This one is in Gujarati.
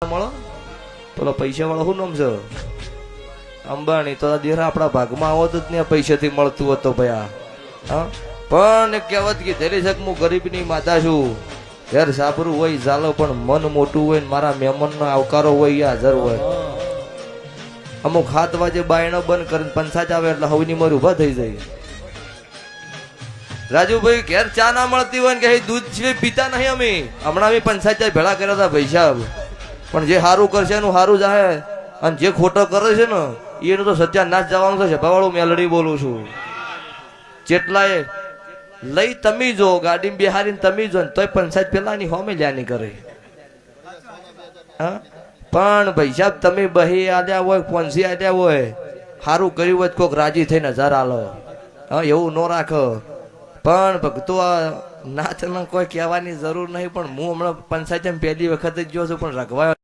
મળો પેલો પૈસા વાળો શું નામ છે અંબાણી તો દેરા આપણા ભાગમાં આવો તો જ ને પૈસાથી મળતું હતો ભયા હા પણ એક કહેવત કે ધરી શક હું ગરીબની માતા છું ઘેર સાબરું હોય ચાલો પણ મન મોટું હોય ને મારા મહેમાનનો આવકારો હોય એ હાજર હોય અમુક 7 વાગે બાયણો બંધ કરીને પંચાયત આવે એટલે હવની મારી ઉભા થઈ જાય રાજુભાઈ ઘેર ચા ના મળતી હોય ને કે દૂધ સિવાય પીતા નહીં અમે હમણાં અમે પંચાયત ભેળા કર્યા હતા પૈસા પણ જે સારું કરશે એનું સારું જાય અને જે ખોટો કરે છે ને એનું તો સત્યાનાશ જવાનું થશે ભવાળું મેલડી બોલું છું જેટલાય લઈ તમે જો ગાડીમાં બેહારીને તમે જો ને તોય પંચાયત પેલાની હોમે લ્યાની કરે હા પણ ભાઈ સાહેબ તમે બહી આલ્યા હોય પોંસી આલ્યા હોય સારું કર્યું હોય કોઈક રાજી થઈને 1000 આલો હા એવું ન રાખો પણ ભક્તો આ નાચને કોઈ કહેવાની જરૂર નહીં પણ હું હમણાં પંચાયત પહેલી વખત જ ગયો છું પણ રઘવા